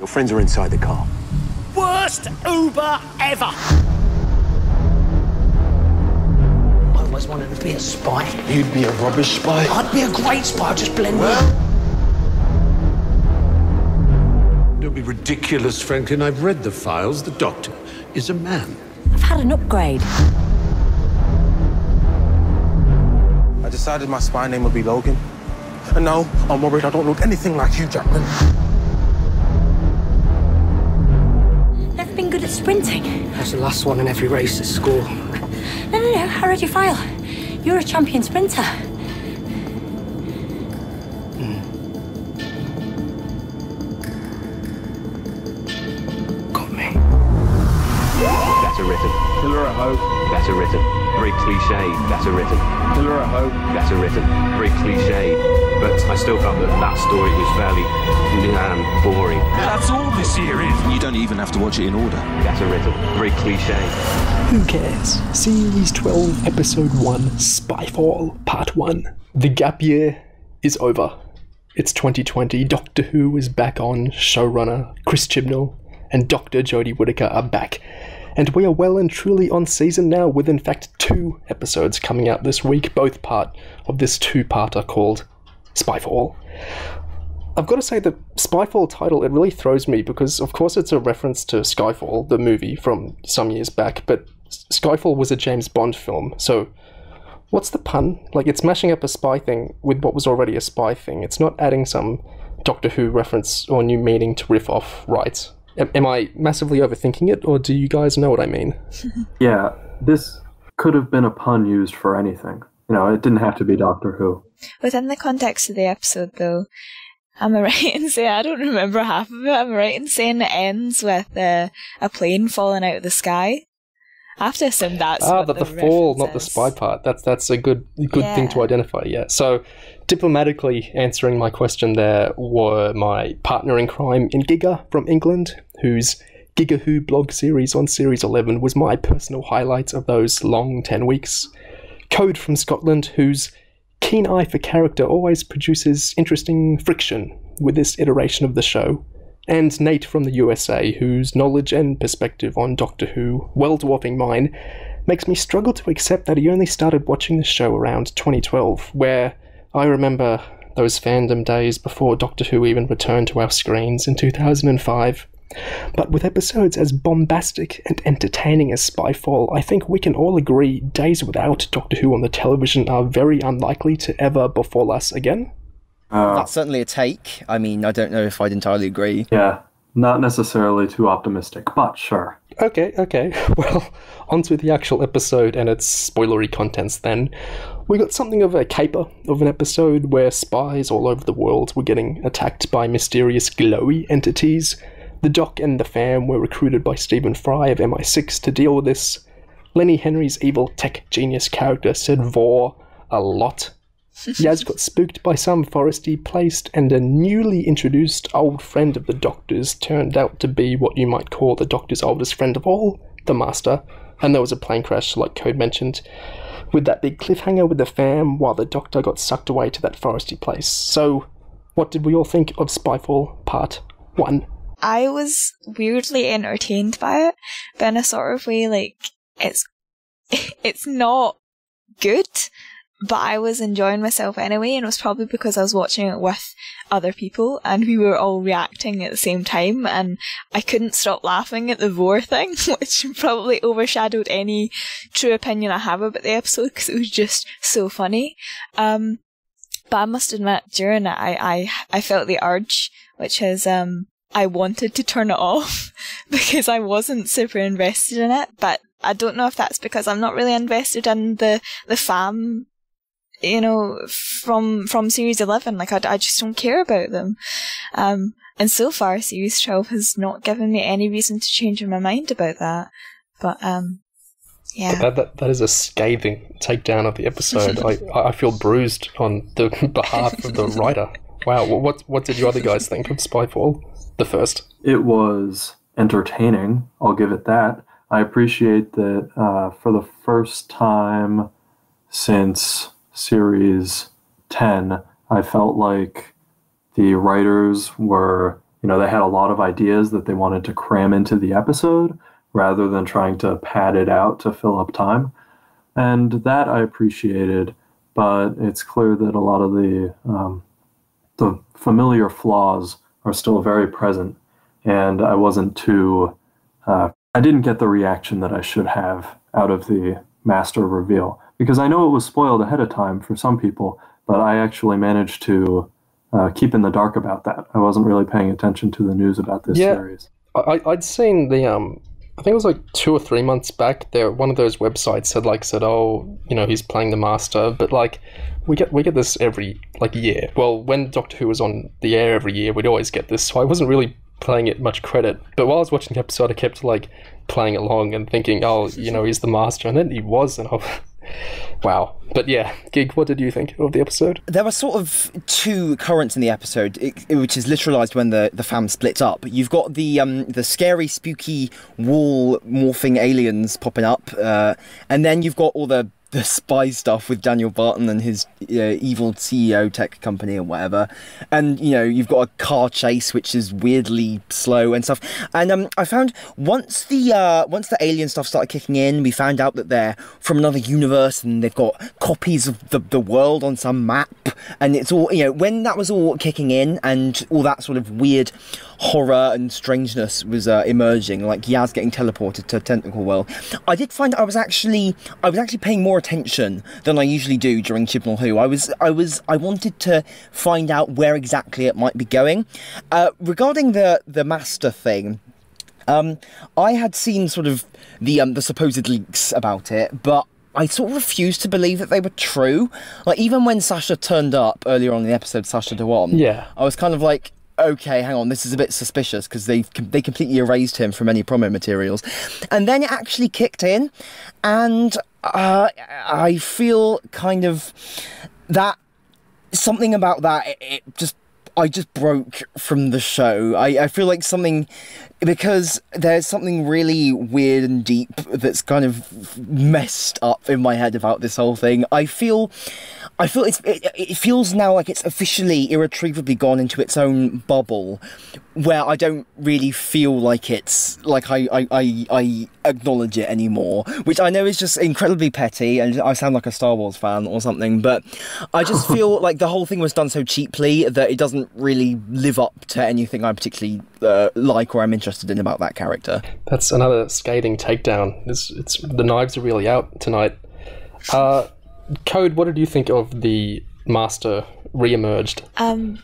Your friends are inside the car. Worst Uber ever! I always wanted to be a spy. You'd be a rubbish spy. I'd be a great spy, I'd just blend in. Don't be ridiculous, Franklin. I've read the files. The Doctor is a man. I've had an upgrade. I decided my spy name would be Logan. And now I'm worried I don't look anything like you, Jackman. Never been good at sprinting. I was the last one in every race at school. No, I read your file. You're a champion sprinter. Got me. Better written. Killer at hope. Better written. Very cliche. Better written. Killer at hope. Better written. Very cliche. But I still felt that story was fairly boring. That's all this year is. You don't even have to watch it in order. Better written. Very cliche. Who cares? Series 12, Episode 1, Spyfall Part 1. The gap year is over. It's 2020. Doctor Who is back on. Showrunner Chris Chibnall and Dr. Jodie Whittaker are back. And we are well and truly on season now, with in fact 2 episodes coming out this week, both part of this 2-parter called Spyfall. I've got to say the Spyfall title, it really throws me because of course it's a reference to Skyfall, the movie from some years back, but Skyfall was a James Bond film, so what's the pun? Like, it's mashing up a spy thing with what was already a spy thing. It's not adding some Doctor Who reference or new meaning to riff off, right? Am I massively overthinking it, or do you guys know what I mean? Yeah, this could have been a pun used for anything. You know, it didn't have to be Doctor Who. Within the context of the episode, though, am I right in saying, I don't remember half of it, am I right in saying it ends with a plane falling out of the sky? I have to assume that's what the fall, not the is. spy part. That's a good thing to identify, yeah. So, diplomatically answering my question there were my partner in crime in Giga from England, whose Giga Who blog series on Series 11 was my personal highlight of those long 10 weeks. Code from Scotland, whose keen eye for character always produces interesting friction with this iteration of the show. And Nate from the USA, whose knowledge and perspective on Doctor Who, well dwarfing mine, makes me struggle to accept that he only started watching the show around 2012, where I remember those fandom days before Doctor Who even returned to our screens in 2005. But with episodes as bombastic and entertaining as Spyfall, I think we can all agree days without Doctor Who on the television are very unlikely to ever befall us again. That's certainly a take. I mean, I don't know if I'd entirely agree. Yeah, not necessarily too optimistic, but sure. Okay. Well, onto the actual episode and its spoilery contents then. We got something of a caper of an episode where spies all over the world were getting attacked by mysterious glowy entities. The Doc and the fam were recruited by Stephen Fry of MI6 to deal with this. Lenny Henry's evil tech genius character said Vore a lot. Yaz got spooked by some forest he placed, and a newly introduced old friend of the Doctor's turned out to be what you might call the Doctor's oldest friend of all, the Master, and there was a plane crash, like Code mentioned, with that big cliffhanger with the fam while the Doctor got sucked away to that foresty place. So, what did we all think of Spyfall Part 1? I was weirdly entertained by it, but in a sort of way, like, it's not good, but I was enjoying myself anyway, and it was probably because I was watching it with other people, and we were all reacting at the same time, and I couldn't stop laughing at the Vore thing, which probably overshadowed any true opinion I have about the episode, because it was just so funny. But I must admit, during it, I felt the urge, which is, I wanted to turn it off, because I wasn't super invested in it, but I don't know if that's because I'm not really invested in the fam, you know, from Series 11. Like, I just don't care about them. And so far, Series 12 has not given me any reason to change my mind about that. But, yeah. That is a scathing takedown of the episode. I feel bruised on the behalf of the writer. Wow, what did you other guys think of Spyfall, the first? It was entertaining, I'll give it that. I appreciate that for the first time since Series 10, I felt like the writers were they had a lot of ideas that they wanted to cram into the episode rather than trying to pad it out to fill up time. And that I appreciated, but it's clear that a lot of the familiar flaws are still very present. And I wasn't too, I didn't get the reaction that I should have out of the master reveal. Because I know it was spoiled ahead of time for some people, but I actually managed to keep in the dark about that. I wasn't really paying attention to the news about this series. I'd seen the, I think it was like 2 or 3 months back, there one of those websites had said, oh, he's playing the master, but we get this every year. Well, when Doctor Who was on the air every year, we'd always get this, so I wasn't really playing it much credit. But while I was watching the episode, I kept playing along and thinking, oh, he's the master, and then he was, and wow. But yeah, Gig, what did you think of the episode? There were sort of two currents in the episode, which is literalised when the fam splits up. You've got the scary, spooky, wall morphing aliens popping up, and then you've got all the spy stuff with Daniel Barton and his evil CEO tech company and whatever. And, you've got a car chase, which is weirdly slow and stuff. And I found once the alien stuff started kicking in, we found out that they're from another universe and they've got copies of the world on some map. And it's all, when that was all kicking in and all that sort of weird horror and strangeness was emerging, like Yaz getting teleported to a tentacle world, I did find I was actually paying more attention than I usually do during Chibnall Who. I wanted to find out where exactly it might be going. Regarding the master thing, I had seen sort of the supposed leaks about it, but I sort of refused to believe that they were true. Even when Sasha turned up earlier on in the episode, Sasha Dewan, I was kind of like, okay, hang on, this is a bit suspicious, because they completely erased him from any promo materials. And then it actually kicked in, and I feel kind of that something about that, I just broke from the show. I feel like something, because there's something really weird and deep that's kind of messed up in my head about this whole thing. I feel it feels now like it's officially irretrievably gone into its own bubble, where I don't really feel like it's like I acknowledge it anymore, which I know is just incredibly petty, and I sound like a Star Wars fan or something, but I just feel like the whole thing was done so cheaply that it doesn't really live up to anything I particularly like or I'm interested in about that character. That's another scathing takedown. It's the knives are really out tonight. Code, what did you think of the Master re-emerged?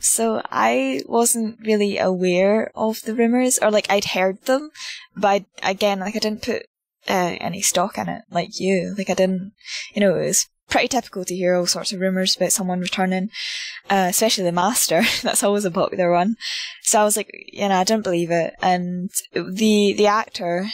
So I wasn't really aware of the rumours, or I'd heard them, but I didn't put any stock in it like you. I didn't, it was pretty typical to hear all sorts of rumours about someone returning, especially the Master. That's always a popular one. So I was like, I didn't believe it. And the actor,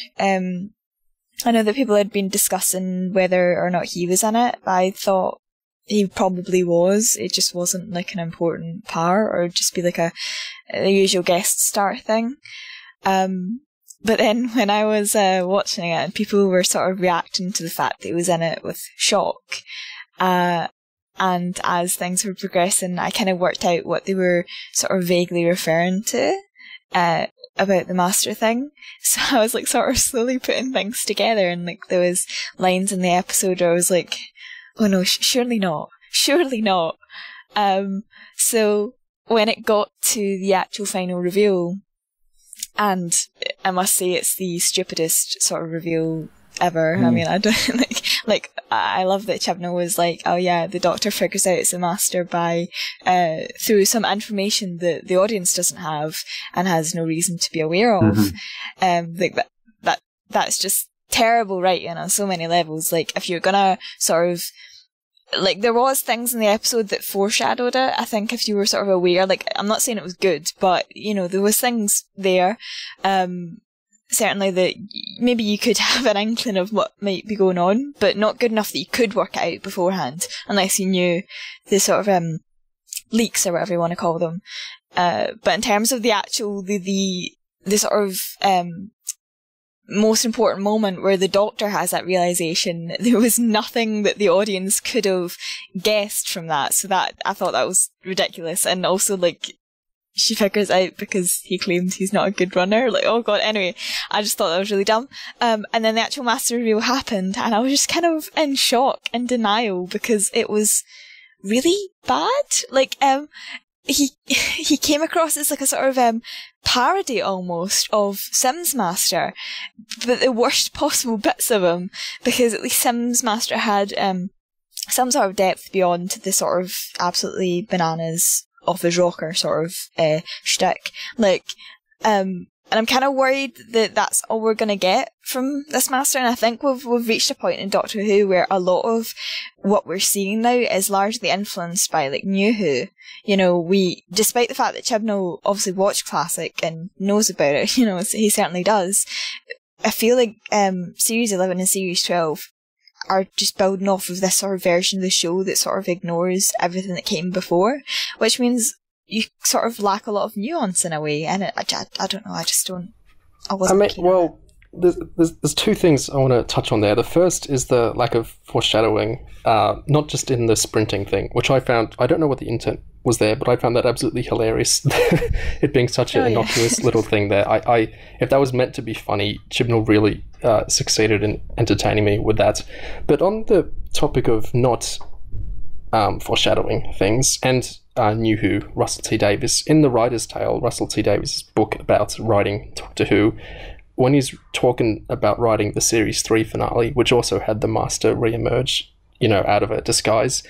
I know that people had been discussing whether or not he was in it, but I thought he probably was. It just wasn't an important part, or just be the usual guest star thing. But then when I was watching it, and people were sort of reacting to the fact that he was in it with shock, and as things were progressing, I kind of worked out what they were sort of vaguely referring to about the Master thing. So I was sort of slowly putting things together, and there was lines in the episode where I was like, oh no, surely not. So when it got to the actual final reveal, and I must say it's the stupidest sort of reveal ever. I mean, I don't I love that Chibnall was like, oh yeah, the Doctor figures out it's the Master by through some information that the audience doesn't have and has no reason to be aware of. That's just terrible writing on so many levels. If you're gonna sort of there was things in the episode that foreshadowed it. I think if you were sort of aware, I'm not saying it was good, but there was things there. Certainly that maybe you could have an inkling of what might be going on, but not good enough that you could work it out beforehand, unless you knew the sort of leaks or whatever you want to call them. But in terms of the actual the sort of most important moment where the Doctor has that realization, there was nothing that the audience could have guessed from that. So that I thought that was ridiculous, and also she figures out because he claims he's not a good runner. Like, oh god, anyway, I just thought that was really dumb. And then the actual master reveal happened, and I was just kind of in shock and denial because it was really bad. Like, he came across as like a sort of parody almost of Sims Master, but the worst possible bits of him, because at least Sims Master had some sort of depth beyond the sort of absolutely bananas off his rocker sort of shtick. Like, and I'm kind of worried that that's all we're gonna get from this master, and I think we've reached a point in Doctor Who where a lot of what we're seeing now is largely influenced by like New Who. You know, despite the fact that Chibnall obviously watched Classic and knows about it, you know, he certainly does. I feel like Series 11 and Series 12 are just building off of this sort of version of the show that sort of ignores everything that came before, which means you sort of lack a lot of nuance in a way, and I don't know, I wasn't keen on it. There's two things I want to touch on there. The first is the lack of foreshadowing, not just in the sprinting thing, which I don't know what the intent was there, but I found that absolutely hilarious. It being such an innocuous little thing there. If that was meant to be funny, Chibnall really succeeded in entertaining me with that. But on the topic of not foreshadowing things, and New Who, Russell T Davies, in The Writer's Tale, Russell T Davies' book about writing Doctor Who, when he's talking about writing the Series 3 finale, which also had the Master re-emerge, you know, out of a disguise,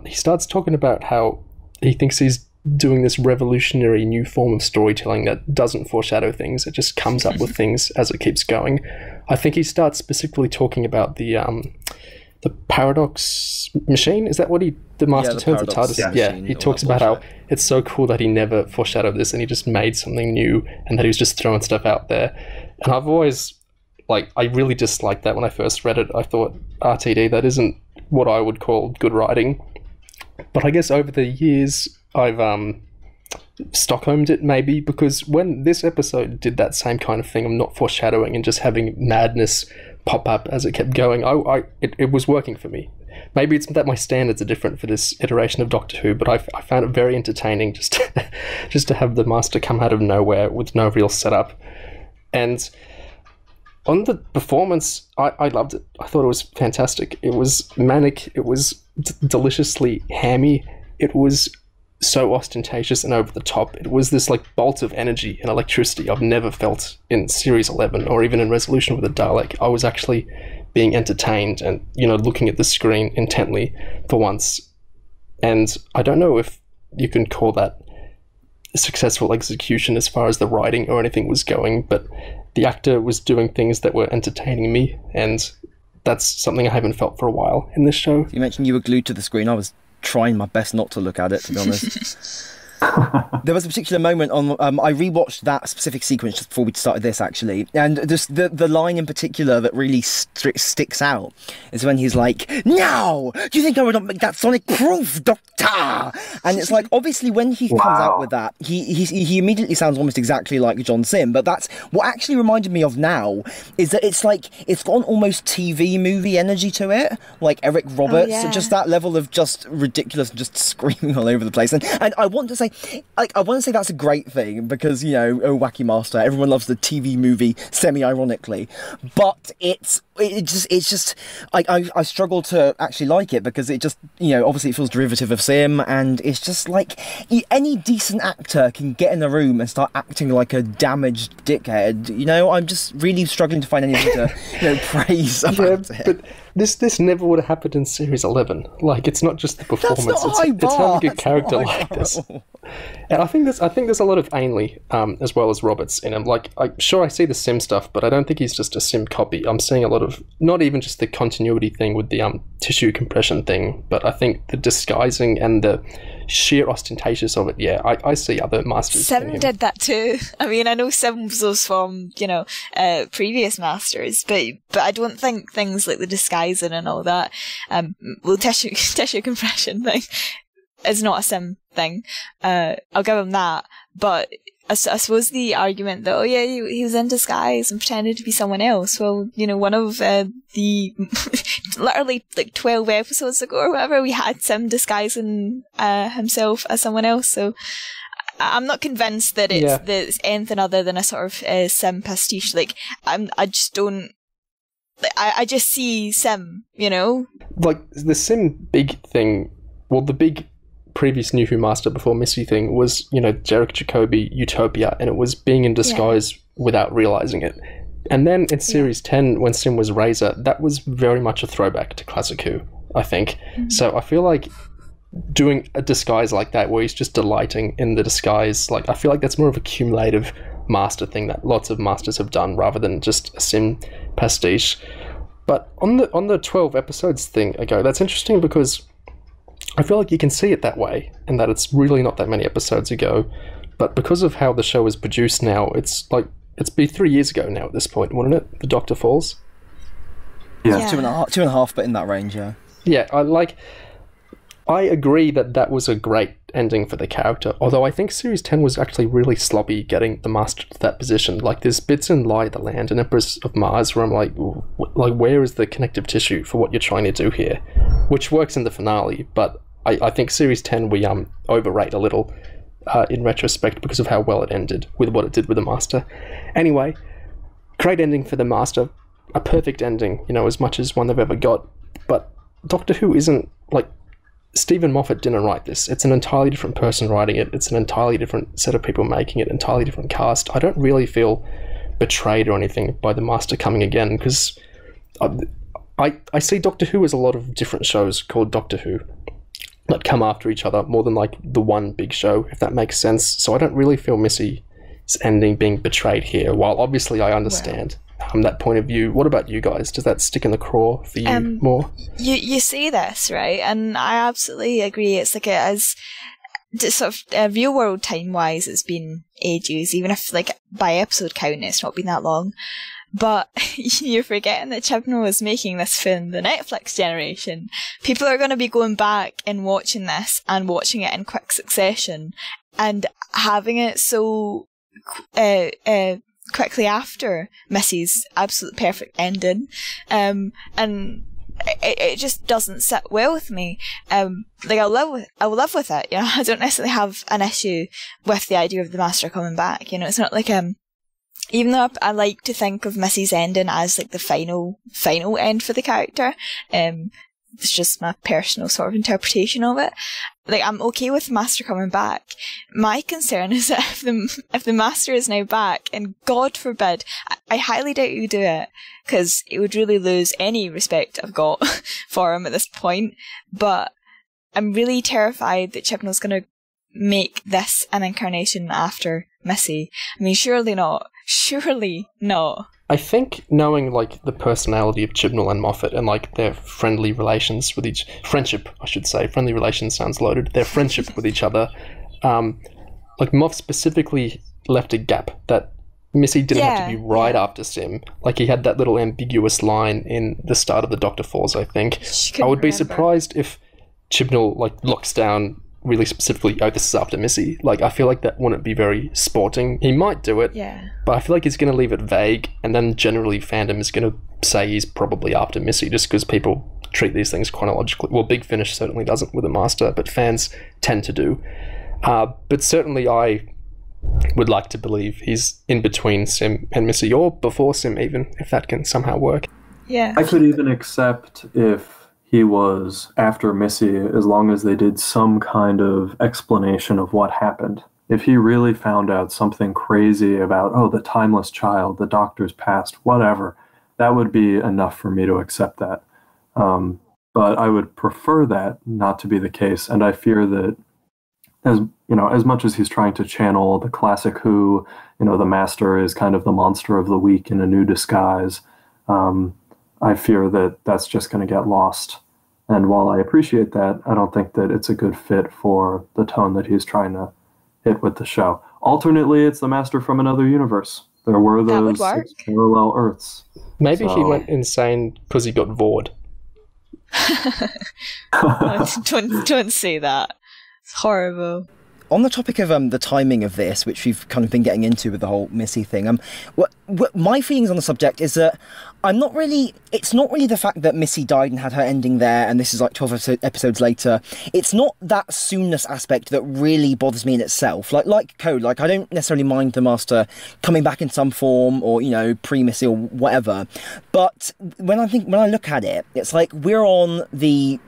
he starts talking about how he thinks he's doing this revolutionary new form of storytelling that doesn't foreshadow things. It just comes up with things as it keeps going. I think he starts specifically talking about the paradox machine. Is that what the Master turns the TARDIS? Yeah, he talks about how it's so cool that he never foreshadowed this and he just made something new and that he was just throwing stuff out there. And I've always, I really disliked that when I first read it. I thought, RTD, that isn't what I would call good writing. But I guess over the years, I've Stockholmed it maybe, because when this episode did that same kind of thing of not foreshadowing and just having madness pop up as it kept going, it was working for me. Maybe it's that my standards are different for this iteration of Doctor Who, but I found it very entertaining just to have the Master come out of nowhere with no real setup. And on the performance, I loved it. I thought it was fantastic. It was manic. It was deliciously hammy. It was so ostentatious and over the top. It was this bolt of energy and electricity I've never felt in Series 11 or even in Resolution with a Dalek. I was actually being entertained and, looking at the screen intently for once. And I don't know if you can call that a successful execution as far as the writing or anything was going, but the actor was doing things that were entertaining me, and that's something I haven't felt for a while in this show. You mentioned you were glued to the screen. I was trying my best not to look at it, to be honest. There was a particular moment on I rewatched that specific sequence just before we started this, actually, and just the line in particular that really sticks out is when he's like, "Now, do you think I would not make that sonic proof, Doctor?" And it's obviously when he comes out with that, he immediately sounds almost exactly like John Sim. But that's what actually reminded me of now is that it's it's got an almost TV movie energy to it, like Eric Roberts, just that level of just ridiculous, just screaming all over the place. And I want to say, that's a great thing because, oh, Wacky Master, everyone loves the TV movie semi-ironically, but it's just I struggle to actually like it because it just, obviously it feels derivative of Sim, and it's just any decent actor can get in a room and start acting like a damaged dickhead. I'm just really struggling to find anything to praise about it. But this never would have happened in Series 11. It's not just the performance. It's having a character like this. And I think there's a lot of Ainley as well as Roberts in him. I see the Sim stuff, but I don't think he's just a Sim copy. I'm seeing a lot of, not even just the continuity thing with the tissue compression thing, but I think the disguising and the sheer ostentatious of it. Yeah, I see other masters. Sim did that too. I mean, I know Sim was from previous masters, but I don't think things like the disguising and all that, tissue compression thing is not a Sim thing. I'll give him that, but I suppose the argument that, he was in disguise and pretended to be someone else. Well, one of the literally 12 episodes ago or whatever, we had Sim disguising himself as someone else. So I'm not convinced that it's anything other than a sort of sim pastiche. Like, I just don't. I just see sim, you know. Like the sim big thing. Well, the big previous New Who Master before Missy thing was, you know, Jarek Jacobi, Utopia, and it was being in disguise without realizing it. And then in Series 10, when Sim was Razor, that was very much a throwback to Classic Who, I think. So I feel like doing a disguise like that, where he's just delighting in the disguise, like, I feel like that's more of a cumulative Master thing that lots of Masters have done, rather than just a Sim pastiche. But on the 12 episodes thing ago, that's interesting because I feel like you can see it that way, and that it's really not that many episodes ago. But because of how the show is produced now, it's like, it's been 3 years ago now at this point, wouldn't it? The Doctor Falls? Yeah. 2.5, but in that range, yeah. Yeah, I agree that was a great ending for the character, although I think Series 10 was actually really sloppy getting the Master to that position. Like, there's bits in Lie of the Land and Empress of Mars where I'm like, where is the connective tissue for what you're trying to do here? Which works in the finale, but I think Series 10 we overrate a little in retrospect because of how well it ended with what it did with the Master. Anyway, great ending for the Master, a perfect ending, you know, as much as one they've ever got. But Doctor Who isn't, like, Stephen Moffat didn't write this. It's an entirely different person writing it. It's an entirely different set of people making it, entirely different cast. I don't really feel betrayed or anything by the Master coming again, because I see Doctor Who as a lot of different shows called Doctor Who that come after each other more than like the one big show, if that makes sense. So I don't really feel Missy's ending being betrayed here, while obviously I understand that point of view. What about you guys? Does that stick in the craw for you more? You say this, right? And I absolutely agree. It's like as sort of real world time wise, it's been ages, even if like by episode count it's not been that long. But you're forgetting that Chibnall was making this film the Netflix generation. People are going to be going back and watching this and watching it in quick succession and having it so quickly after Missy's absolute perfect ending. And it just doesn't sit well with me. Like I will live with it. You know, I don't necessarily have an issue with the idea of the Master coming back. You know, it's not like even though I like to think of Missy's ending as like the final end for the character, it's just my personal sort of interpretation of it. Like, I'm okay with the Master coming back. My concern is that if the Master is now back, and God forbid, I highly doubt he would do it, because it would really lose any respect I've got for him at this point. But I'm really terrified that Chibnall's going to make this an incarnation after Missy. I mean, surely not. Surely not. I think knowing like the personality of Chibnall and Moffat and like their friendly relations with friendship, I should say. Friendly relations sounds loaded. Their friendship with each other. Like Moff specifically left a gap that Missy didn't have to be right after Sim. Like he had that little ambiguous line in the start of the Doctor Falls, I think. I would be surprised if Chibnall like locks down really specifically, oh, this is after Missy. Like, I feel like that wouldn't be very sporting. He might do it, but I feel like he's going to leave it vague, and then generally fandom is going to say he's probably after Missy, just because people treat these things chronologically. Well, Big Finish certainly doesn't with the Master, but fans tend to do. But certainly I would like to believe he's in between Sim and Missy, or before Sim even, if that can somehow work. Yeah. I could even accept if he was after Missy, as long as they did some kind of explanation of what happened. If he really found out something crazy about, oh, the timeless child, the Doctor's past, whatever, that would be enough for me to accept that. But I would prefer that not to be the case, and I fear that, as you know, as much as he's trying to channel the classic Who, you know, the Master is kind of the monster of the week in a new disguise. I fear that that's just going to get lost. And while I appreciate that, I don't think that it's a good fit for the tone that he's trying to hit with the show. Alternately, it's the Master from another universe. There were those 6 parallel Earths. Maybe he went insane because he got vored. Don't say that. It's horrible. on the topic of the timing of this, which we've kind of been getting into with the whole Missy thing, what my feelings on the subject is that it's not really the fact that Missy died and had her ending there, and this is like 12 episodes later. It's not that soonness aspect that really bothers me in itself. Like Code, like I don't necessarily mind the Master coming back in some form, or, you know, pre-Missy or whatever. But when I look at it, it's like we're on the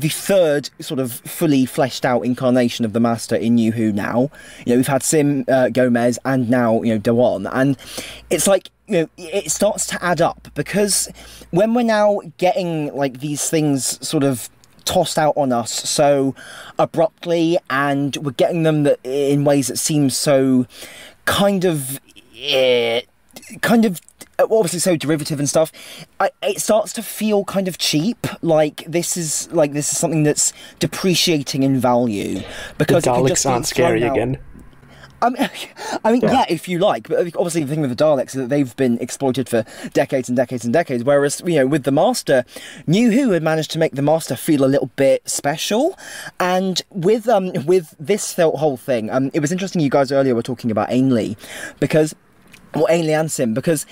third sort of fully fleshed out incarnation of the Master in New Who now. You know, we've had Sim, Gomez, and now, you know, Dewan, and it's like, you know, it starts to add up, because when we're now getting like these things sort of tossed out on us so abruptly, and we're getting them in ways that seem so kind of obviously so derivative and stuff, it starts to feel kind of cheap. Like this is something that's depreciating in value, because the Daleks aren't scary again. I mean, yeah, if you like, but obviously the thing with the Daleks is that they've been exploited for decades and decades and decades, whereas, you know, with the Master, New Who had managed to make the Master feel a little bit special, and with this whole thing, it was interesting you guys earlier were talking about Ainley, because... Well, Ainley and Sim, because,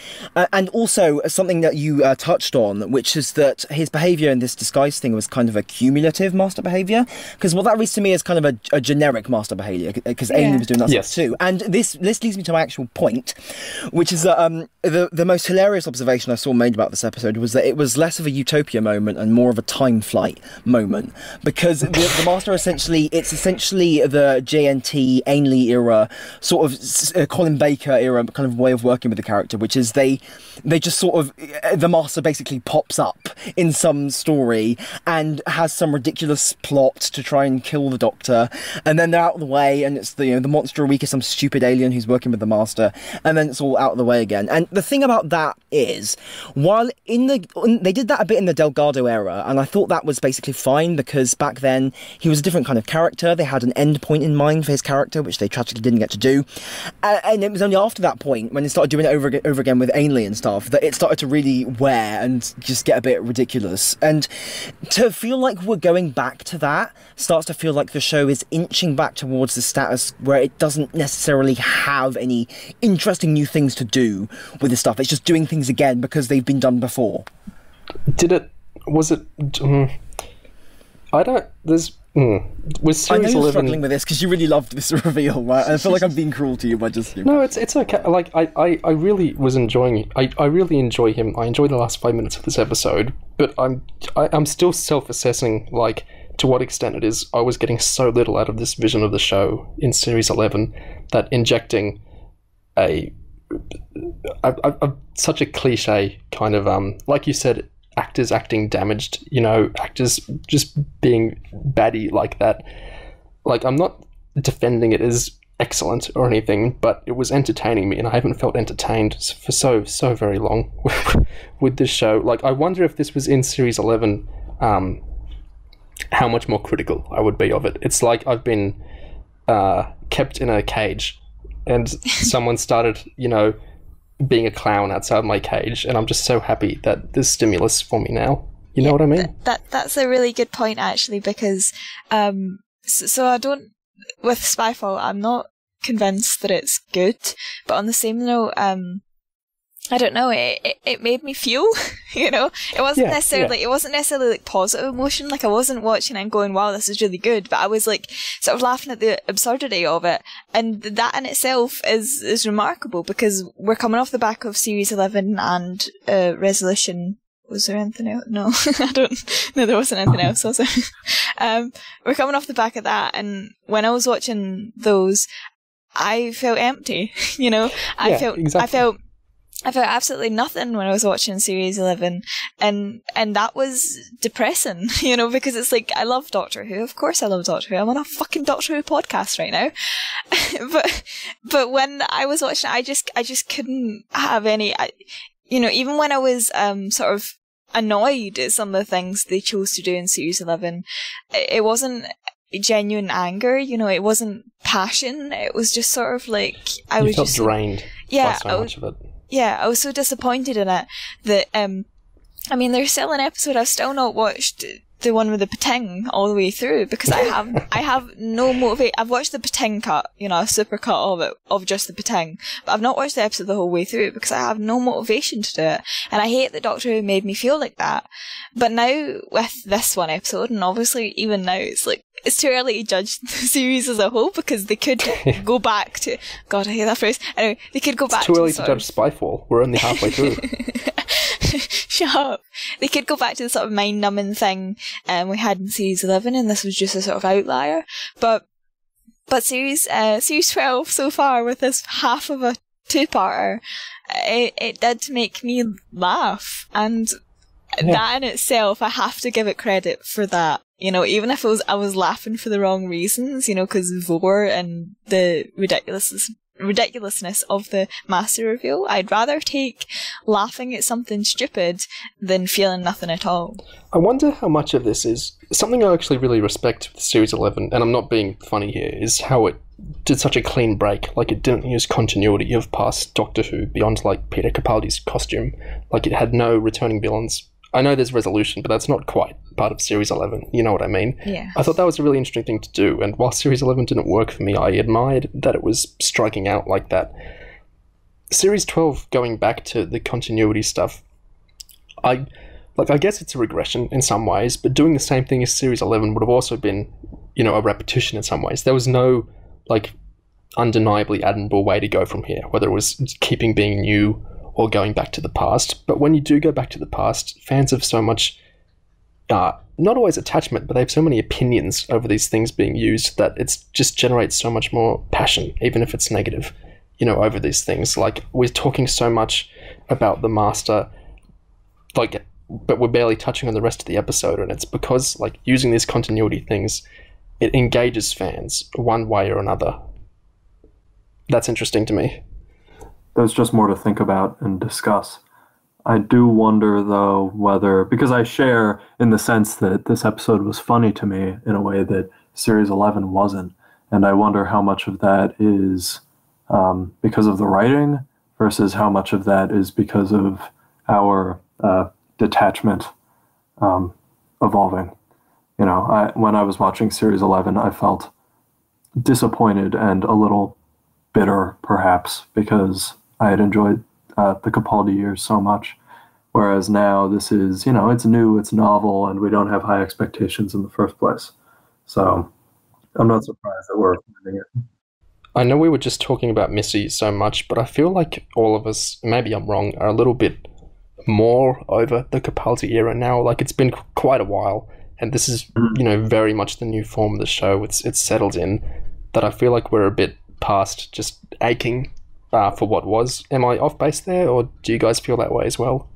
and also something that you touched on, which is that his behaviour in this disguise thing was kind of a cumulative Master behaviour, because that reads to me as kind of a generic Master behaviour, because Ainley was doing that stuff too. And this leads me to my actual point, which is that the most hilarious observation I saw made about this episode was that it was less of a Utopia moment and more of a Time Flight moment, because the Master it's essentially the JNT Ainley era, sort of Colin Baker era kind of way of working with the character, which is they just sort of, the Master basically pops up in some story and has some ridiculous plot to try and kill the Doctor, and then they're out of the way, and it's the monster a week is some stupid alien who's working with the Master, and then it's all out of the way again. And the thing about that is, while they did that a bit in the Delgado era, and I thought that was basically fine, because back then he was a different kind of character. They had an end point in mind for his character, which they tragically didn't get to do, and it was only after that point, when they started doing it over again with Ainley and stuff, that it started to really wear and just get a bit ridiculous. And to feel like we're going back to that starts to feel like the show is inching back towards the status where it doesn't necessarily have any interesting new things to do with this stuff. It's just doing things again because they've been done before. Was series 11... you're struggling with this because you really loved this reveal, right? I feel like I'm being cruel to you by just... No, it's okay. Like, I really was enjoying it. I really enjoy him. I enjoyed the last 5 minutes of this episode, but I'm still self-assessing, like, to what extent it is I was getting so little out of this vision of the show in Series 11 that injecting such a cliche kind of, like you said, actors acting damaged, actors just being baddie like that. Like, I'm not defending it as excellent or anything, but it was entertaining me, and I haven't felt entertained for so very long with this show. Like, I wonder if this was in Series 11, how much more critical I would be of it. It's like I've been kept in a cage, and someone started, being a clown outside my cage, and I'm just so happy that there's stimulus for me now. You know what I mean? That's a really good point, actually, because so I don't, with Spyfall, I'm not convinced that it's good, but on the same note, I don't know, it made me feel, it wasn't necessarily like positive emotion. Like, I wasn't watching and going, wow, this is really good, but I was like sort of laughing at the absurdity of it, and that in itself is remarkable, because we're coming off the back of Series 11 and Resolution. Was there anything else? No, no, there wasn't anything else, was there? We're coming off the back of that, and when I was watching those, I felt empty, I felt absolutely nothing when I was watching Series 11, and that was depressing, because it's like, I love Doctor Who, of course I love Doctor Who, I'm on a fucking Doctor Who podcast right now, but when I was watching, I just couldn't have any, even when I was sort of annoyed at some of the things they chose to do in Series 11, it wasn't genuine anger, it wasn't passion, it was just sort of like, I was just drained by so much of it. Yeah, I was so disappointed in it that, there's still an episode I've still not watched the one with the Pating all the way through, because I have no motivation. I've watched the Pating cut, a super cut of it, of just the Pating, but I've not watched the episode the whole way through because I have no motivation to do it, and I hate that Doctor Who made me feel like that. But now with this one episode, and obviously even now, it's like, it's too early to judge the series as a whole, because they could go back to, God, I hate that phrase. Anyway, they could go back to... It's too early to judge Spyfall. We're only halfway through. Shut up. They could go back to the sort of mind-numbing thing we had in Series 11, and this was just a sort of outlier. But Series 12 so far, with this half of a two-parter, it did make me laugh. And that in itself, I have to give it credit for that. Even if I was laughing for the wrong reasons, because Vore and the ridiculousness of the master reveal, I'd rather take laughing at something stupid than feeling nothing at all. I wonder how much of this is something I actually really respect with Series 11, and I'm not being funny here, is how it did such a clean break. Like, it didn't use continuity of past Doctor Who beyond, like, Peter Capaldi's costume. Like, it had no returning villains. I know there's Resolution, but that's not quite part of Series 11. You know what I mean? Yeah. I thought that was a really interesting thing to do, and while Series 11 didn't work for me, I admired that it was striking out like that. Series 12, going back to the continuity stuff, I guess it's a regression in some ways, but doing the same thing as Series 11 would have also been, a repetition in some ways. There was no, undeniably admirable way to go from here, whether it was keeping being new or going back to the past. But when you do go back to the past, fans have so much, not always attachment, but they have so many opinions over these things being used that it just generates so much more passion, even if it's negative, over these things. Like, we're talking so much about the Master, but we're barely touching on the rest of the episode, and it's because, using these continuity things, it engages fans one way or another. That's interesting to me. There's just more to think about and discuss. I do wonder, though, whether, because I share in the sense that this episode was funny to me in a way that Series 11 wasn't, and I wonder how much of that is because of the writing versus how much of that is because of our detachment evolving. When I was watching Series 11, I felt disappointed and a little bitter, perhaps, because I had enjoyed the Capaldi years so much. Whereas now this is, it's new, it's novel, and we don't have high expectations in the first place. So I'm not surprised that we're finding it. I know we were just talking about Missy so much, but I feel like all of us, maybe I'm wrong, are a little bit more over the Capaldi era now. Like, it's been quite a while, and this is, very much the new form of the show. It's settled in, that I feel like we're a bit past just aching for what was. Am I off base there, or do you guys feel that way as well?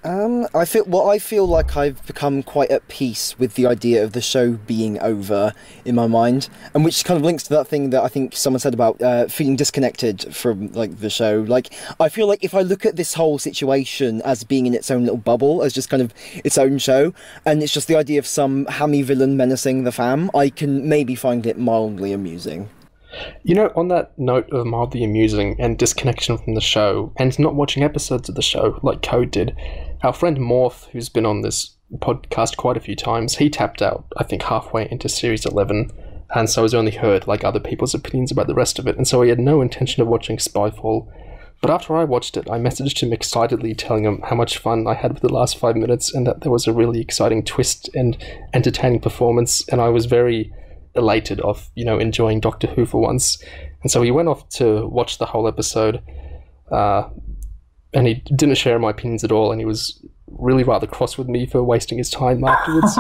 I feel like I've become quite at peace with the idea of the show being over in my mind, and which kind of links to that thing that I think someone said about feeling disconnected from the show. I feel like if I look at this whole situation as being in its own little bubble, as just kind of its own show, and it's just the idea of some hammy villain menacing the fam, I can maybe find it mildly amusing. On that note of mildly amusing and disconnection from the show, and not watching episodes of the show like Code did, our friend Morph, who's been on this podcast quite a few times, he tapped out, I think, halfway into Series 11, and so has only heard other people's opinions about the rest of it, and so he had no intention of watching Spyfall. But after I watched it, I messaged him excitedly, telling him how much fun I had with the last 5 minutes, and that there was a really exciting twist and entertaining performance, and I was very elated of, enjoying Doctor Who for once. And so he went off to watch the whole episode, and he didn't share my opinions at all, and he was really rather cross with me for wasting his time afterwards.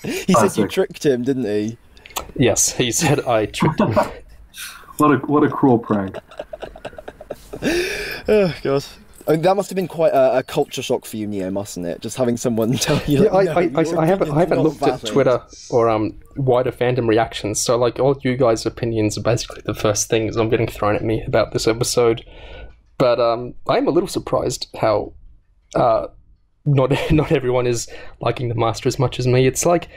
He said you tricked him, didn't he? Yes, he said I tricked him. What a cruel prank. Oh, God. That must have been quite a culture shock for you, Neo, mustn't it? Just having someone tell you. Yeah, I haven't looked at Twitter or wider fandom reactions. So all you guys' opinions are basically the first things I'm getting thrown at me about this episode. But I'm a little surprised how not everyone is liking the Master as much as me. It's like,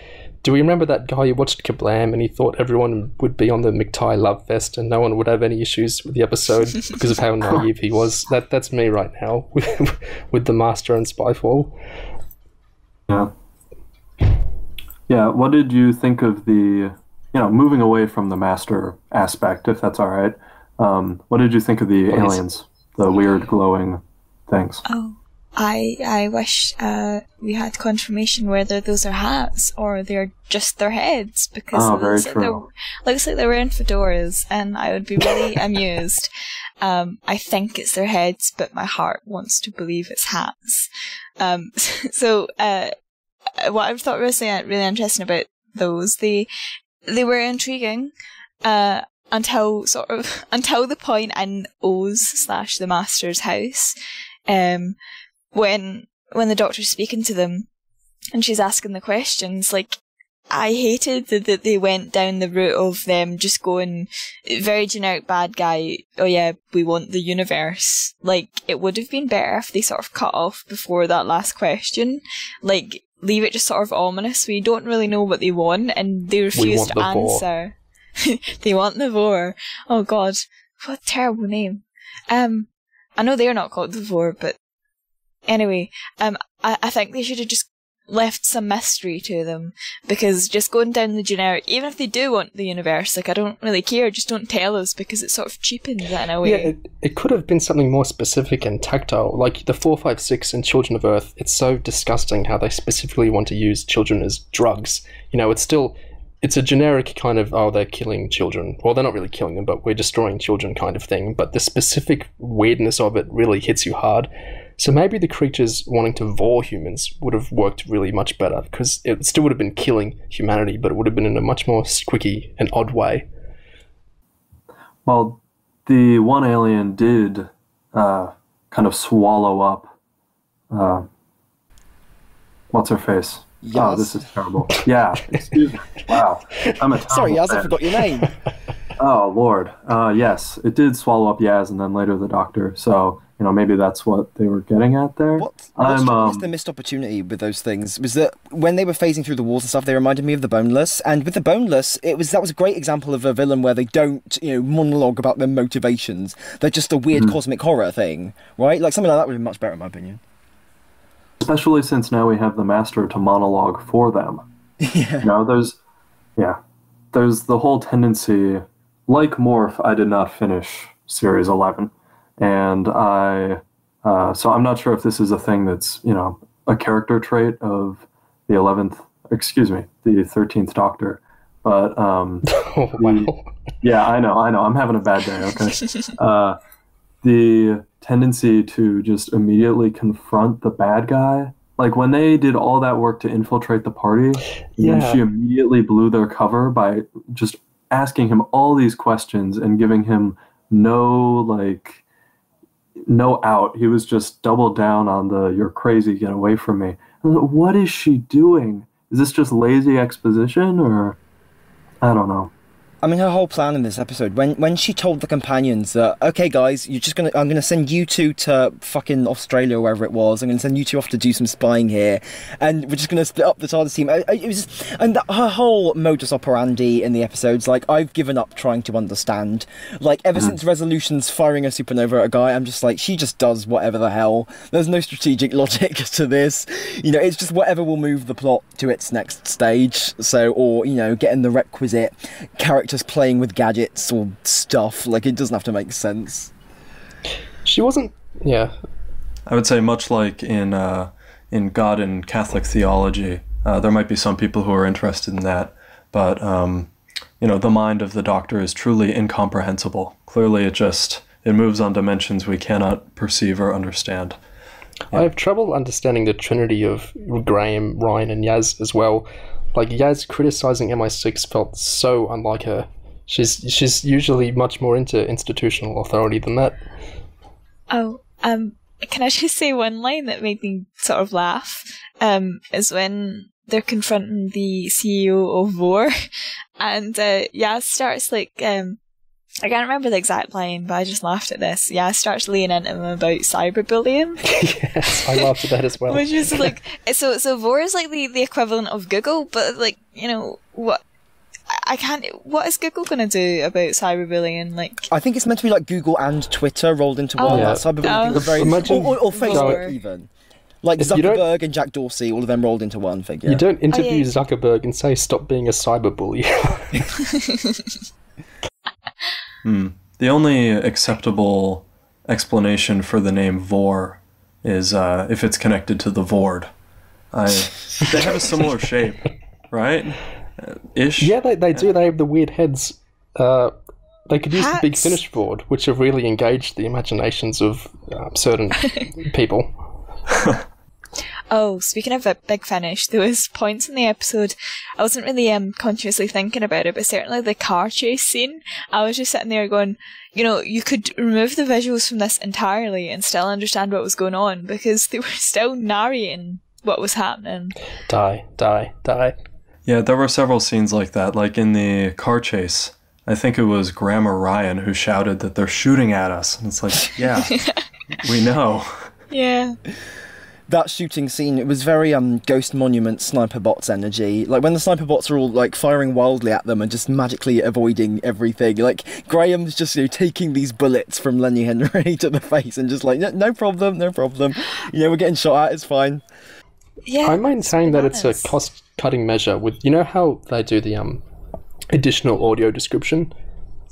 do we remember that guy who watched Kablam and he thought everyone would be on the McTie love fest and no one would have any issues with the episode because of how naive he was? That's me right now with the Master and Spyfall. Yeah. Yeah, what did you think of the, moving away from the master aspect, if that's all right, what did you think of the aliens, the weird glowing things? Oh, I wish we had confirmation whether those are hats or they're just their heads, because it looks like they're wearing fedoras, and I would be really amused. I think it's their heads, but my heart wants to believe it's hats. So what I thought was really interesting about those, they were intriguing until the point in O's/the Master's house, when the Doctor's speaking to them and she's asking the questions. Like, I hated that they went down the route of them just going very generic bad guy, oh yeah, we want the universe. Like, it would have been better if they sort of cut off before that last question. Like, leave it just sort of ominous. We don't really know what they want, and they refuse to answer. They want the Vore. Oh god, what a terrible name. I know they're not called the Vore, but anyway, I think they should have just left some mystery to them, because just going down the generic, even if they do want the universe, like, I don't really care, just don't tell us, because it sort of cheapens it in a way. Yeah, it could have been something more specific and tactile, like the 456 and Children of Earth. It's so disgusting how they specifically want to use children as drugs. It's a generic kind of, oh, they're killing children. Well, they're not really killing them, but we're destroying children kind of thing. But the specific weirdness of it really hits you hard. So maybe the creatures wanting to vore humans would have worked really much better, because it still would have been killing humanity, but it would have been in a much more squicky and odd way. Well, the one alien did kind of swallow up, what's her face? Yaz. Oh, this is terrible. Yeah, excuse me. Wow. I'm a Sorry, Yaz, I forgot your name. Oh, Lord. Yes, it did swallow up Yaz and then later the Doctor, so... maybe that's what they were getting at there. What's the missed opportunity with those things was that when they were phasing through the walls and stuff, they reminded me of the Boneless. And with the Boneless, that was a great example of a villain where they don't, monologue about their motivations. They're just a weird cosmic horror thing, right? Like, something like that would be much better, in my opinion. Especially since now we have the Master to monologue for them. Yeah. There's the whole tendency, like Morph, I did not finish Series 11. And so I'm not sure if this is a thing that's, a character trait of the 13th Doctor. But, wow. Yeah, I know. I'm having a bad day, okay? The tendency to just immediately confront the bad guy. Like, when they did all that work to infiltrate the party, and she immediately blew their cover by just asking him all these questions and giving him no out. He was just double down on the "you're crazy, get away from me." I was like, what is she doing? Is this just lazy exposition, or I don't know. I mean, her whole plan in this episode, when she told the companions that, okay guys, I'm gonna send you two to fucking Australia or wherever it was, I'm gonna send you two off to do some spying here, and we're just gonna split up the TARDIS team. Her whole modus operandi in the episodes, like, I've given up trying to understand. Like, ever since Resolution's firing a supernova at a guy, I'm just like, she just does whatever the hell. There's no strategic logic to this. It's just whatever will move the plot to its next stage. So, or, getting the requisite characters playing with gadgets or stuff. Like, it doesn't have to make sense. She wasn't... Yeah. I would say much like in God and Catholic theology, there might be some people who are interested in that, but, the mind of the Doctor is truly incomprehensible. Clearly it moves on dimensions we cannot perceive or understand. Yeah. I have trouble understanding the trinity of Graham, Ryan, and Yaz as well. Like, Yaz criticizing MI6 felt so unlike her. She's usually much more into institutional authority than that. Oh, can I just say one line that made me sort of laugh? Is when they're confronting the CEO of Vore, and Yaz starts like, I can't remember the exact line, but I just laughed at this. Yaz starts laying into him about cyberbullying. Yes, I laughed at that as well. Which is like, so Vore is like the equivalent of Google, but like, what? What is Google going to do about cyberbullying? Like, I think it's meant to be like Google and Twitter rolled into one. Yeah. Cyberbullying are very... or Facebook even. Like If you don't- Zuckerberg and Jack Dorsey, all of them rolled into one figure. You don't interview yeah. Zuckerberg and say, stop being a cyberbully. The only acceptable explanation for the name Vore is if it's connected to the Vord. They have a similar shape, right? Ish. Yeah, they do. They have the weird heads. They could use the Big Hats. Finish board, which have really engaged the imaginations of certain people. Oh, speaking of a Big Finish, there was points in the episode I wasn't really consciously thinking about it, but certainly the car chase scene, I was just sitting there going, you know, you could remove the visuals from this entirely and still understand what was going on, because they were still narrating what was happening. Die. Yeah, there were several scenes like that. Like in the car chase, I think it was Graham or Ryan who shouted that they're shooting at us. And it's like, yeah, we know. Yeah. That shooting scene, it was very Ghost Monument sniper bots energy. Like when the sniper bots are all like firing wildly at them and just magically avoiding everything. Like Graham's just taking these bullets from Lenny Henry to the face and just like no problem. We're getting shot at. It's fine. Yeah. I maintain that it's a bananas. cost-cutting measure. With how they do the additional audio description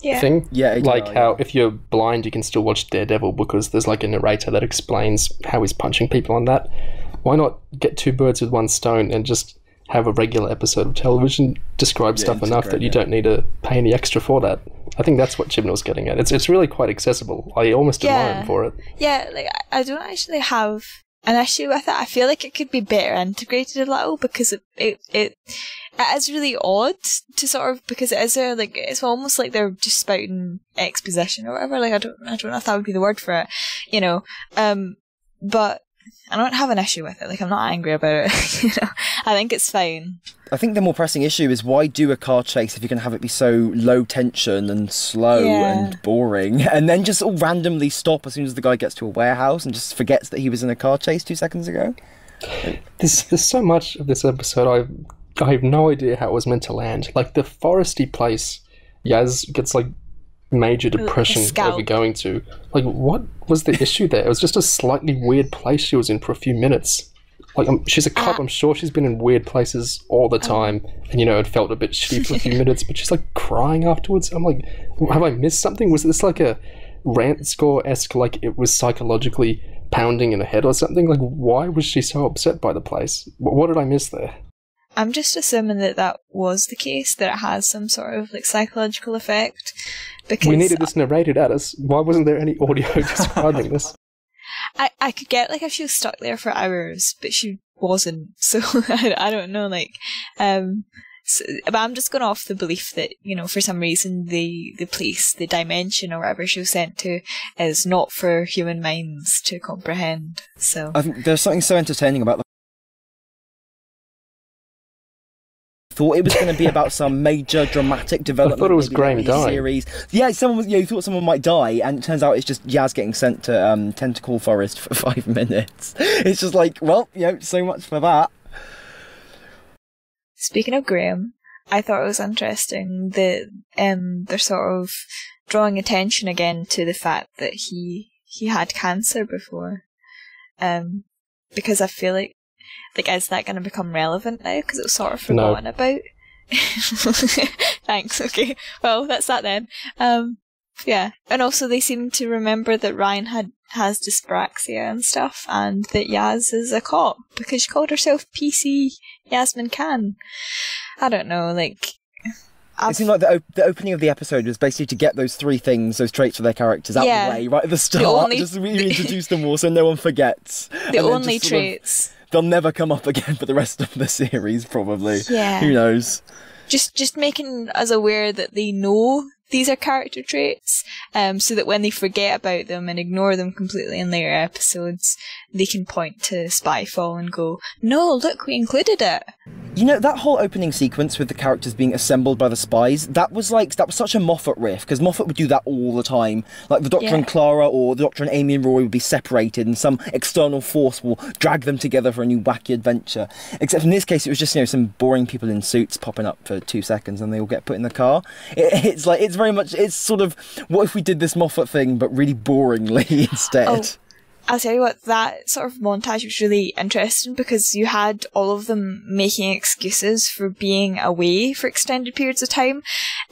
thing? Yeah, like how if you're blind, you can still watch Daredevil because there's like a narrator that explains how he's punching people on that. Why not get two birds with one stone and just have a regular episode of television describe stuff enough that you don't need to pay any extra for that? I think that's what Chibnall's getting at. It's really quite accessible. I almost admire him for it. Yeah, like I don't actually have an issue with it. I feel like it could be better integrated a little, because it is really odd to sort of, because it is it's almost like they're just spouting exposition or whatever. Like I don't know if that would be the word for it, but I don't have an issue with it. Like I'm not angry about it. I think it's fine. I think the more pressing issue is, why do a car chase if you can have it be so low tension and slow and boring, and then just all randomly stop as soon as the guy gets to a warehouse and just forgets that he was in a car chase 2 seconds ago? There's so much of this episode I have no idea how it was meant to land. Like the foresty place, Yaz gets like major depression over going to. Like, what was the issue there? It was just a slightly weird place she was in for a few minutes. Like, she's a cop. I'm sure she's been in weird places all the time, and it felt a bit shitty for a few minutes. But she's like crying afterwards. I'm like, have I missed something? Was this like a rant score-esque? Like it was psychologically pounding in her head or something? Like, why was she so upset by the place? What did I miss there? I'm just assuming that was the case, that it has some sort of like psychological effect. Because we needed this narrated at us. Why wasn't there any audio describing this? I could get like if she was stuck there for hours, but she wasn't. So I don't know. But I'm just going off the belief that for some reason the place, the dimension or whatever she was sent to, is not for human minds to comprehend. So I think there's something so entertaining about the thought it was going to be about some major dramatic development. I thought it was maybe Graham like a dying. series. Yeah, you thought someone might die, and it turns out it's just Yaz getting sent to Tentacle Forest for 5 minutes. It's just like, well, so much for that. speaking of Graham, I thought it was interesting that they're sort of drawing attention again to the fact that he had cancer before, because I feel like is that going to become relevant now? Because it was sort of forgotten about. Thanks. Okay. Well, that's that then. Yeah, and also they seem to remember that Ryan has dyspraxia and stuff, and that Yaz is a cop because she called herself PC Yasmin Khan. I don't know, like. It seemed like the opening of the episode was basically to get those three things, those traits for their characters out of the way right at the start, just really introduce them all so no one forgets. The only traits. They'll never come up again for the rest of the series, probably. Yeah. Who knows? Just making us aware that they know these are character traits, so that when they forget about them and ignore them completely in later episodes, they can point to Spyfall and go, no, look, we included it. That whole opening sequence with the characters being assembled by the spies, that was such a Moffat riff, because Moffat would do that all the time. Like the Doctor and Clara, or the Doctor and Amy and Rory would be separated, and some external force will drag them together for a new wacky adventure. Except in this case, it was just, some boring people in suits popping up for 2 seconds, and they all get put in the car. It's very much, it's sort of, what if we did this Moffat thing, but really boringly instead? Oh. I'll tell you what, that sort of montage was really interesting because you had all of them making excuses for being away for extended periods of time.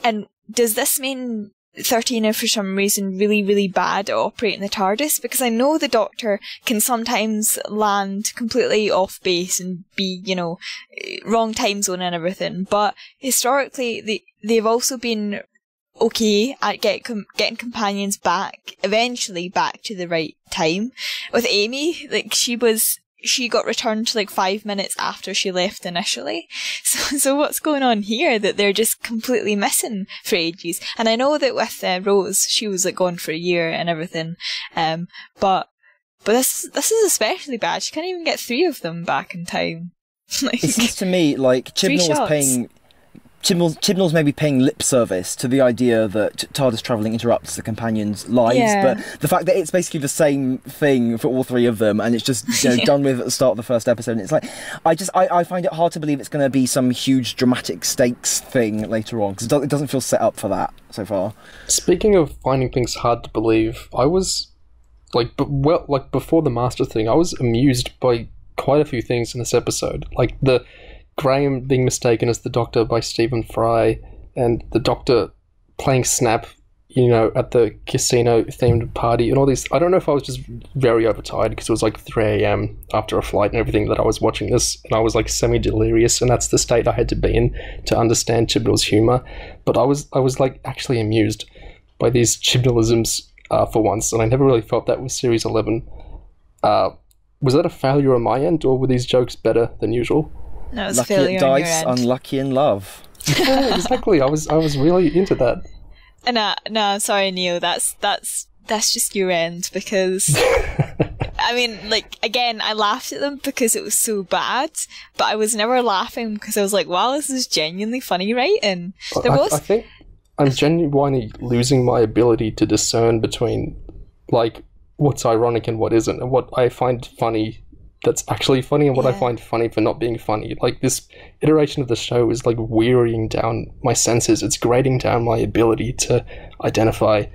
And does this mean 13 are for some reason really, really bad at operating the TARDIS? Because I know the Doctor can sometimes land completely off base and be, you know, wrong time zone and everything. But historically, they've also been okay at getting companions back, eventually back to the right time. With Amy, like, she got returned like 5 minutes after she left initially. So what's going on here that they're just completely missing for ages? And I know that with Rose, she was like gone for a year and everything. But this is especially bad. She can't even get 3 of them back in time. Like, it seems to me like Chibnall's maybe paying lip service to the idea that TARDIS travelling interrupts the companions' lives, but the fact that it's basically the same thing for all 3 of them, and it's just done with at the start of the first episode. And it's like, I find it hard to believe it's going to be some huge dramatic stakes thing later on, because it doesn't feel set up for that so far. Speaking of finding things hard to believe, I was before the Master thing, I was amused by quite a few things in this episode, like the Graham being mistaken as the Doctor by Stephen Fry, and the Doctor playing Snap, you know, at the casino-themed party, and all these. I don't know if I was just very overtired because it was like 3 a.m. after a flight and everything that I was watching this, and I was like semi-delirious, and that's the state I had to be in to understand Chibnall's humour. But I was like actually amused by these Chibnallisms for once, and I never really felt that with Series 11. Was that a failure on my end, or were these jokes better than usual? No, it's lucky failure at on your dice, end. unlucky in love. Yeah, exactly. I was really into that. No, sorry, Neil. That's just your end, because I mean, like, again, I laughed at them because it was so bad, but I was never laughing because I was like, wow, this is genuinely funny writing. I think I'm genuinely losing my ability to discern between like what's ironic and what isn't, and what I find funny that's actually funny and what I find funny for not being funny. Like, this iteration of the show is like wearing down my senses. It's grating down my ability to identify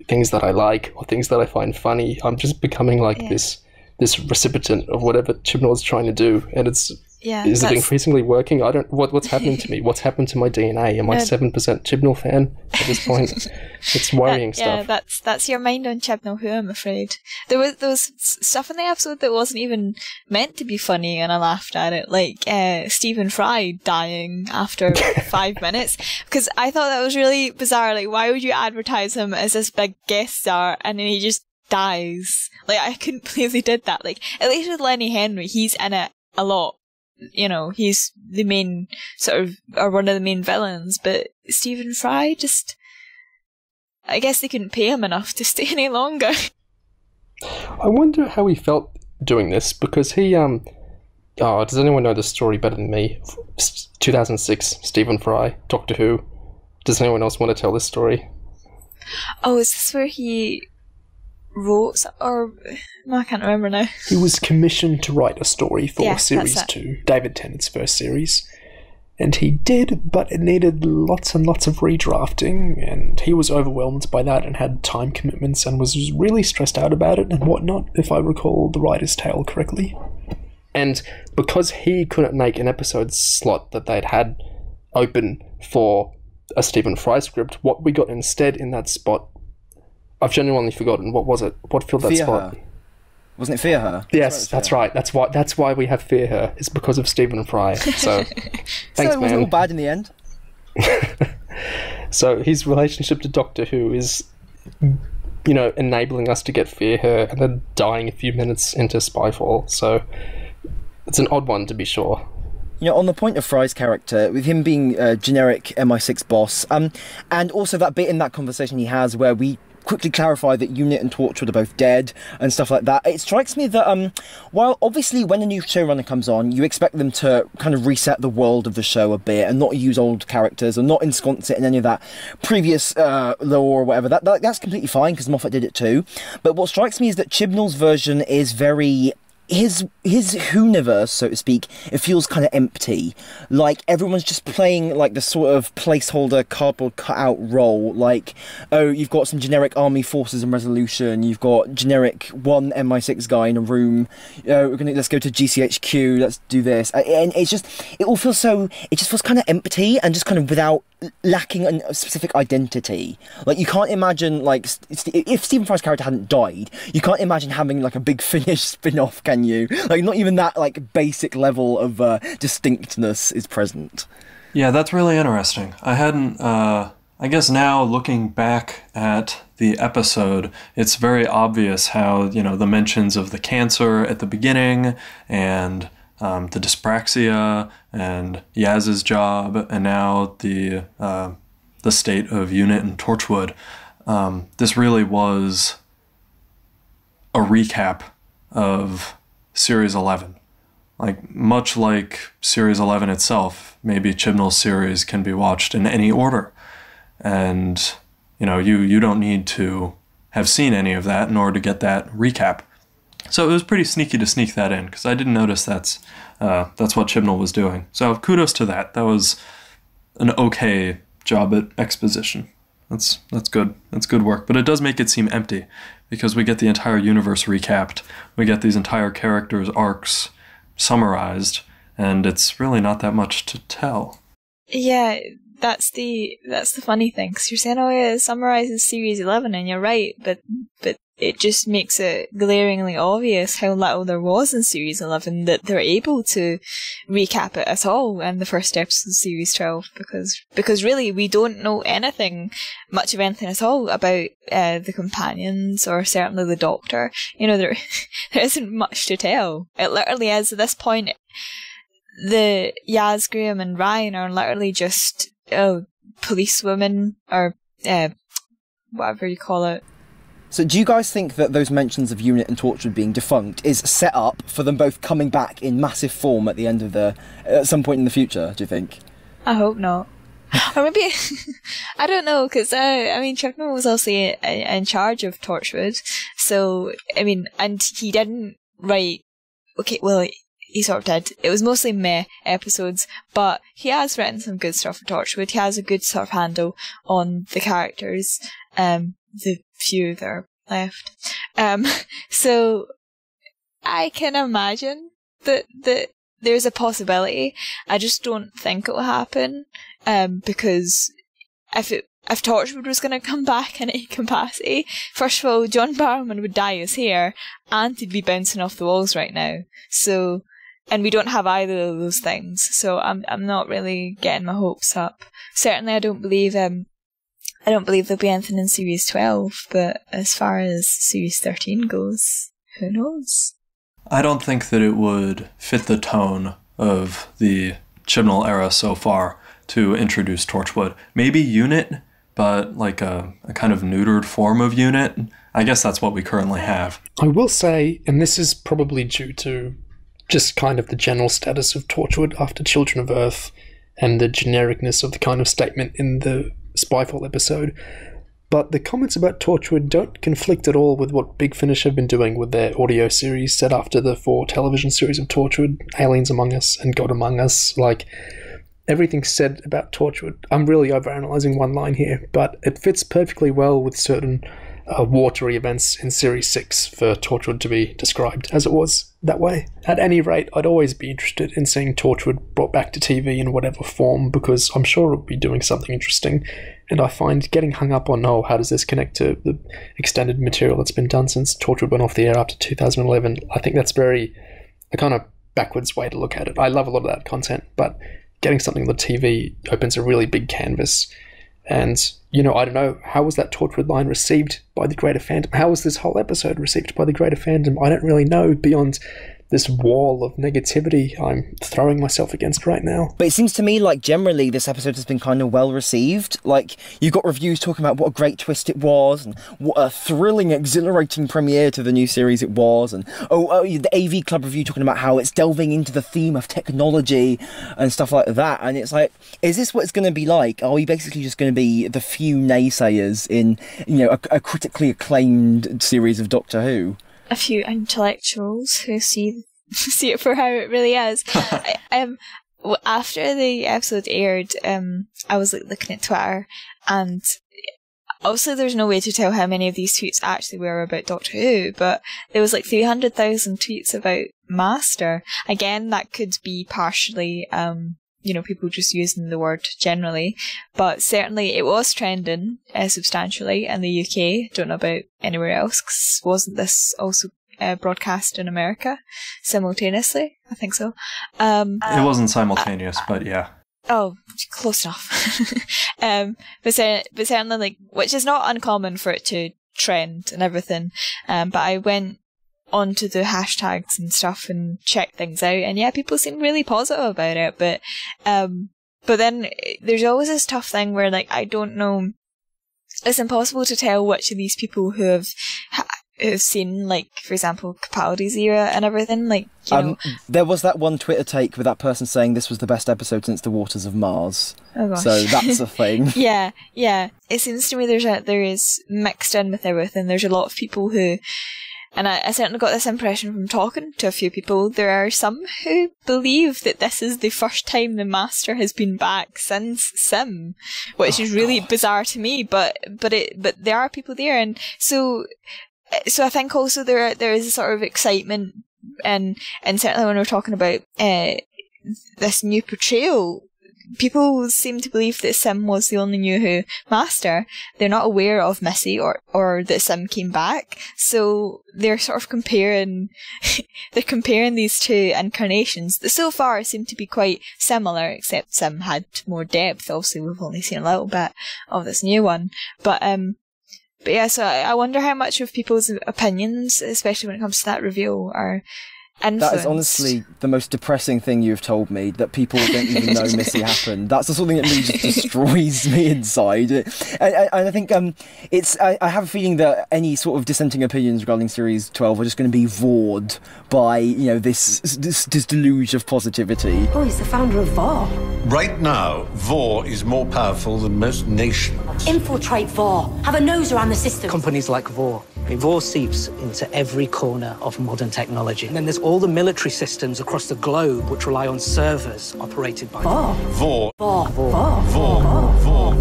things that I like or things that I find funny. I'm just becoming like this recipient of whatever Chibnall is trying to do, and is it increasingly working? I don't. What's happening to me? What's happened to my DNA? Am I 7% Chibnall fan at this point? It's worrying stuff. Yeah, that's your mind on Chibnall, who I'm afraid. There was stuff in the episode that wasn't even meant to be funny, and I laughed at it, like Stephen Fry dying after 5 minutes, because I thought that was really bizarre. Like, why would you advertise him as this big guest star and then he just dies? Like, I couldn't believe they did that. Like, at least with Lenny Henry, he's in it a lot. You know, he's the main or one of the main villains, but Stephen Fry just, I guess they couldn't pay him enough to stay any longer. I wonder how he felt doing this, because he, does anyone know the story better than me? 2006, Stephen Fry, Doctor Who. Does anyone else want to tell this story? Oh, is this where he wrote, or no, I can't remember now. He was commissioned to write a story for Series 2, David Tennant's first series, and he did, but it needed lots and lots of redrafting, and he was overwhelmed by that and had time commitments and was really stressed out about it and whatnot, if I recall the writer's tale correctly. And because he couldn't make an episode slot that they'd had open for a Stephen Fry script, what we got instead in that spot, I've genuinely forgotten. What was it? What filled that Fear spot? Her. Wasn't it Fear Her? Yes, that's right. That's why we have Fear Her. It's because of Stephen Fry. So, thanks, man. So it wasn't all bad in the end. So his relationship to Doctor Who is, you know, enabling us to get Fear Her and then dying a few minutes into Spyfall. So it's an odd one, to be sure. You know, on the point of Fry's character, with him being a generic MI6 boss, and also that bit in that conversation he has where we quickly clarify that Unit and Torchwood are both dead and stuff like that, it strikes me that while obviously when a new showrunner comes on, you expect them to kind of reset the world of the show a bit and not use old characters or not ensconce it in any of that previous lore or whatever, that's completely fine because Moffat did it too. But what strikes me is that Chibnall's version is very his Whoniverse, so to speak, it feels kind of empty. Like, everyone's just playing, like, the sort of placeholder cardboard cutout role. Like, oh, you've got some generic army forces in Resolution, you've got generic one MI6 guy in a room, let's go to GCHQ, let's do this. And it's just, it just feels kind of empty and just kind of lacking a specific identity. Like, you can't imagine, like, if Stephen Fry's character hadn't died, you can't imagine having, like, a Big Finish spin-off, can you? Like, not even that, like, basic level of distinctness is present. Yeah, that's really interesting. I hadn't, I guess now, looking back at the episode, it's very obvious how, the mentions of the cancer at the beginning, and the dyspraxia, and Yaz's job, and now the state of UNIT and Torchwood. This really was a recap of Series 11. Like, much like Series 11 itself, maybe Chibnall's series can be watched in any order. And, you don't need to have seen any of that in order to get that recap. So it was pretty sneaky to sneak that in, because I didn't notice that's what Chibnall was doing. So kudos to that. That was an okay job at exposition. That's good. That's good work. But it does make it seem empty, because we get the entire universe recapped. We get these entire characters' arcs summarized, and it's really not that much to tell. Yeah, that's the funny thing, because you're saying, oh yeah, it summarizes Series 11, and you're right, but it just makes it glaringly obvious how little there was in Series 11 that they're able to recap it at all in the first episode of Series 12, because really we don't know much of anything at all about the companions, or certainly the Doctor. There isn't much to tell. It literally is, at this point, the Yaz, Graham and Ryan are literally just policewomen, or whatever you call it. So do you guys think that those mentions of UNIT and Torchwood being defunct is set up for them both coming back in massive form at the end of at some point in the future, do you think? I hope not. Or maybe, I don't know, because, Chibnall was also in charge of Torchwood, so, and he didn't write, okay, well, he sort of did. It was mostly meh episodes, but he has written some good stuff for Torchwood. He has a good sort of handle on the characters, the few that are left. So I can imagine that there's a possibility. I just don't think it will happen, because if Torchwood was going to come back in any capacity, first of all, John Barrowman would dye his hair, and he'd be bouncing off the walls right now. So, and we don't have either of those things. So I'm not really getting my hopes up. Certainly, I don't believe there'll be anything in Series 12, but as far as Series 13 goes, who knows? I don't think that it would fit the tone of the Chibnall era so far to introduce Torchwood. Maybe UNIT, but like a kind of neutered form of UNIT. I guess that's what we currently have. I will say, and this is probably due to just kind of the general status of Torchwood after Children of Earth, and the genericness of the kind of statement in the Spyfall episode, but the comments about Torchwood don't conflict at all with what Big Finish have been doing with their audio series set after the 4 television series of Torchwood, Aliens Among Us and God Among Us. Like, everything said about Torchwood, I'm really overanalyzing one line here, but it fits perfectly well with certain watery events in Series 6 for Torchwood to be described as it was that way. At any rate, I'd always be interested in seeing Torchwood brought back to TV in whatever form, because I'm sure it'll be doing something interesting, and I find getting hung up on, how does this connect to the extended material that's been done since Torchwood went off the air after 2011, I think that's a kind of backwards way to look at it. I love a lot of that content, but getting something on the TV opens a really big canvas. And, I don't know, how was that Torchwood line received by the greater fandom? How was this whole episode received by the greater fandom? I don't really know, beyond this wall of negativity I'm throwing myself against right now. But it seems to me like generally this episode has been kind of well received. Like, you got reviews talking about what a great twist it was, and what a thrilling, exhilarating premiere to the new series it was, and the AV Club review talking about how it's delving into the theme of technology and stuff like that. And it's like, is this what it's going to be like? Are we basically just going to be the few naysayers in, a critically acclaimed series of Doctor Who? a few intellectuals who see it for how it really is. After the episode aired, I was like looking at Twitter, and obviously there's no way to tell how many of these tweets actually were about Doctor Who, but there was like 300,000 tweets about Master. Again, that could be partially, people just using the word generally, but certainly it was trending substantially in the UK. Don't know about anywhere else, 'cause wasn't this also broadcast in America simultaneously? I think so. It wasn't simultaneous, but yeah. Oh, close enough. But certainly, like, which is not uncommon for it to trend and everything. But I went onto the hashtags and stuff and checked things out, and yeah, people seem really positive about it. But then there's always this tough thing where, like, I don't know. It's impossible to tell which of these people who have seen, like, for example, Capaldi's era and everything, like, you know. There was that one Twitter take with that person saying this was the best episode since The Waters of Mars. Oh gosh. So that's a thing. Yeah. It seems to me there is mixed in with everything. There's a lot of people who, and I certainly got this impression from talking to a few people, there are some who believe that this is the first time the Master has been back since Sim, which is really bizarre to me, but there are people there, and so I think also there is a sort of excitement, and certainly when we're talking about this new portrayal, people seem to believe that Sim was the only New Who Master. They're not aware of Missy or that Sim came back, so they're sort of comparing these two incarnations that so far seem to be quite similar, except Sim had more depth. Obviously, we've only seen a little bit of this new one, but yeah, so I wonder how much of people's opinions, especially when it comes to that reveal, are influenced. That is honestly the most depressing thing you've told me, that people don't even know Missy happened. That's the sort of thing that really just destroys me inside. And I think I have a feeling that any sort of dissenting opinions regarding Series 12 are just going to be vored by, this deluge of positivity. Oh, he's the founder of Vore. Right now, Vore is more powerful than most nations. Infiltrate Vore. Have a nose around the system. Companies like Vore. Vore seeps into every corner of modern technology. And then there's all the military systems across the globe which rely on servers operated by Vore. Vore. Vore. Vore. Vore.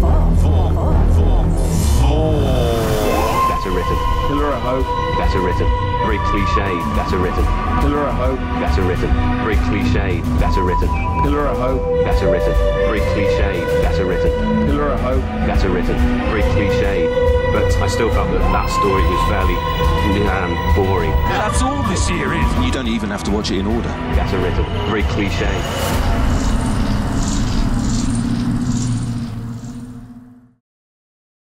Better written. Pillar of Hope. Better written. Very cliched. Better written. Pillar of Hope. Better written. Very cliched. Better written. Pillar of Hope. Better written. Very cliched. Better written. Pillar of Hope. Better written. Very cliched. But I still felt that story was fairly boring. That's all this year is. You don't even have to watch it in order. Better written. Very cliched.